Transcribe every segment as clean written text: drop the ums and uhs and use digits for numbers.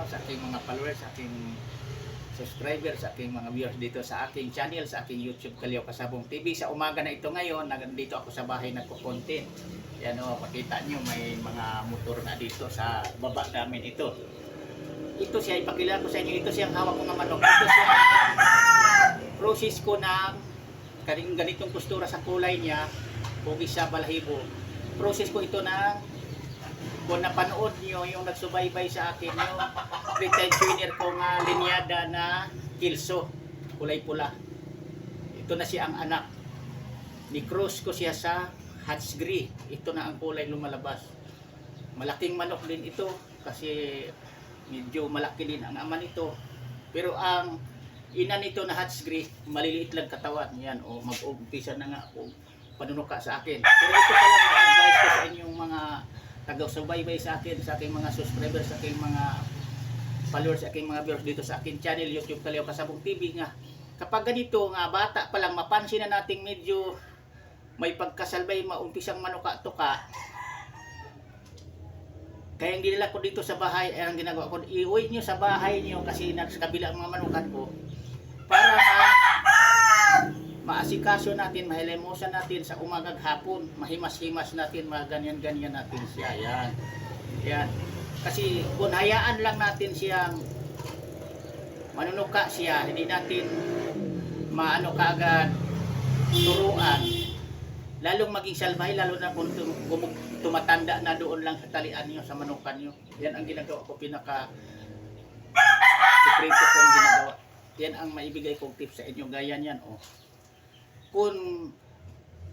araw sa aking mga followers, sa aking subscribers, sa aking mga viewers dito sa aking channel, sa aking YouTube Kalyaw Kasabong TV. Sa umaga na ito ngayon, nandito ako sa bahay nagko-content. Yan o, pakita nyo may mga motor na dito sa baba namin ito. Ito siya, ipakilala ko sa inyo, ito siyang hawak ko ng manok. Ito siya process ko ng ganitong kustura sa kulay niya, hugis sa balahibo. Process ko ito ng kung napanood nyo yung nagsubaybay sa akin yung retired trainer ko nga linyada na kilso, kulay pula. Ito na siya ang anak. Ni-cross ko siya sa Hatsgri. Ito na ang kulay lumalabas. Malaking manok din ito kasi medyo malaki din ang ama nito. Pero ang ina nito na Hatsgri, maliliit lang katawan. Yan, o mag-umpisa na nga o panunuka sa akin. Pero ito pa lang advice ko sa inyong mga taga-subaybay sa akin, sa aking mga subscribers, sa aking mga followers, sa aking mga viewers dito sa aking channel, YouTube Kalyaw Kasabong TV nga. Kapag ganito nga, bata pa lang, mapansin na nating medyo may pagkasalbay, maumpisang manuka-tuka. Kaya hindi nila ko dito sa bahay, ang ginagawa ko, iuwi nyo sa bahay nyo kasi nasa kabila ang mga manukan ko para maasikaso natin, mahilimusan natin sa umagag hapon, mahimas-himas natin, ganyan-ganyan natin siya. Yan. Yan. Kasi kung hayaan lang natin siyang manunuka siya, hindi natin maano kaagad turuan, lalong maging salbahe, lalo na kung tumatanda na doon lang sa talian niyo, sa manukan niyo. Yan ang ginagawa ko, pinaka sekreto kong ginagawa. Yan ang maibigay kong tips sa inyo, gaya niyan. Oh. Kung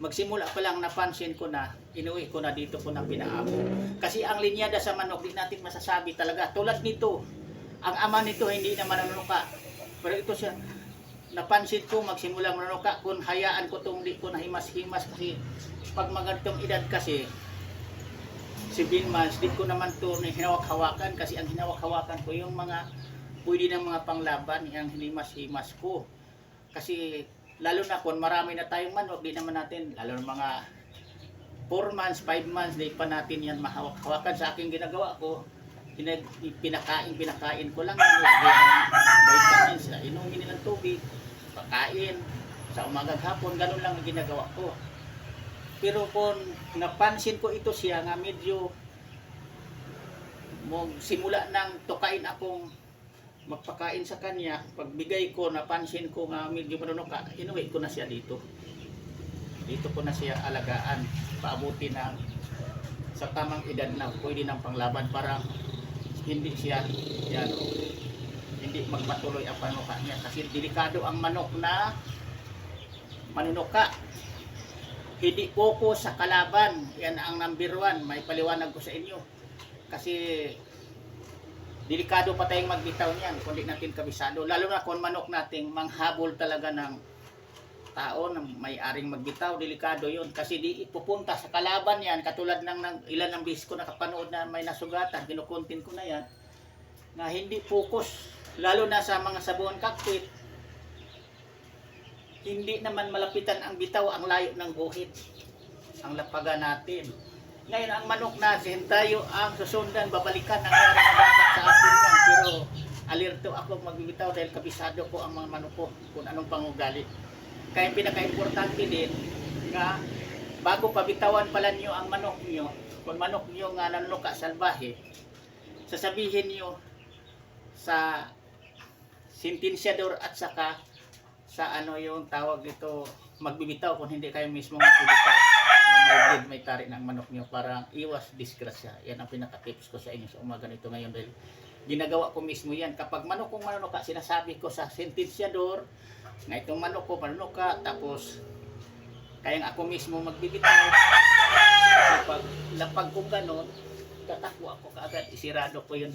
magsimula pa lang napansin ko na, inuwi ko na dito ko na pinaabo. Kasi ang linyada sa manok, di natin masasabi talaga. Tulad nito, ang ama nito hindi na manunuka. Pero ito siya, napansin ko magsimula manunuka, kung hayaan ko itong di ko na himas-himas kasi pag magantong edad kasi, 7 months, di ko naman ito hinawak-hawakan kasi ang hinawak-hawakan ko yung mga pwede ng mga panglaban, yung hinimas-himas ko. Kasi lalo na kung marami na tayong manok, di naman natin, lalo na mga 4 months, 5 months, di pa natin yan mahawak-hawakan. Sa aking ginagawa ko, pinakain ko lang yan, vitamins, inumin nilang tubig, pakain, sa umagang hapon, ganun lang ang ginagawa ko. Pero kung napansin ko ito siya nga medyo simula nang tukain akong magpakain sa kanya, pagbigay ko, napansin ko nga medyo manunuka, inuwi ko na siya dito. Dito ko na siya alagaan, paabuti na sa tamang edad na pwede ng panglaban para hindi siya, yan, hindi magpatuloy ang panuka niya. Kasi delikado ang manok na manunuka. Hindi focus sa kalaban, yan ang number 1, may paliwanag ko sa inyo. Kasi delikado pa tayong magbitaw niyan kung di natin kabisado. Lalo na kung manok nating manghabol talaga ng tao na may-aring magbitaw, delikado yun. Kasi di ipupunta sa kalaban yan. Katulad ng ilan ng bis ko nakapanood na may nasugatan, kinukontin ko na yan, na hindi focus. Lalo na sa mga sabuhan kakwit, hindi naman malapitan ang bitaw, ang layo ng guhit, ang lapaga natin. Ngayon, ang manok natin, tayo ang susundan, babalikan ang nangyari na dapat sa atin yan. Pero alerto ako magbibitaw dahil kabisado ko ang mga manok ko kung anong pangugali. Kaya pinaka-importante din nga bago pabitawan pala nyo ang manok nyo, kung manok nyo nga nanunuka salbahe, sasabihin nyo sa sentensyador at saka sa ano yung tawag dito, magbibitaw kung hindi kayo mismo magbibitaw. May tari ng manok nyo para iwas disgrasya. Yan ang pinaka-tips ko sa inyo sa umaga nito ngayon dahil ginagawa ko mismo yan. Kapag manok kong manunuka, sinasabi ko sa sentensyador na itong manok ko manunuka, tapos kayang ako mismo magbibitaw. Kapag lapag kong ganon, tatakbo ako kaagad, isirado ko yung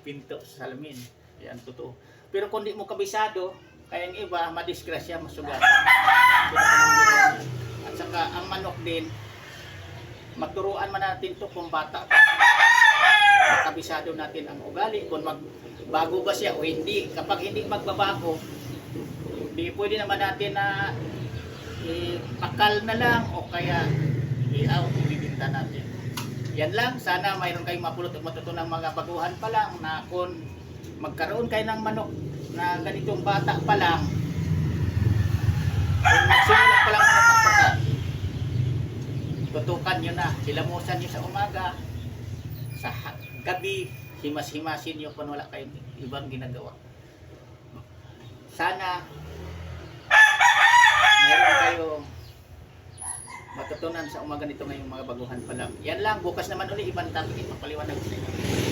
pinto sa salamin. Yan, totoo. Pero kung di mo kabisado, kayang iba, madisgrasya, masugatan. At saka ang manok din, maturuan man natin to kung bata pa. Makabisado natin ang ugali, kung magbago ba siya o hindi. Kapag hindi magbabago, di pwede naman natin na ipakal na lang o kaya i-out, ibibinta natin. Yan lang, sana mayroon kayong mapulot at matutunang mga baguhan pa lang na kung magkaroon kayo ng manok na ganitong bata pa lang, kung magsimula pa lang magpapaka, tutukan nyo na, hilamusan nyo sa umaga, sa gabi, himas-himasin nyo kung wala kayong ibang ginagawa. Sana meron kayong matutunan sa umaga nito ngayong mga baguhan pa lang. Yan lang, bukas naman uli ibang topic, ipapaliwanag sa inyo.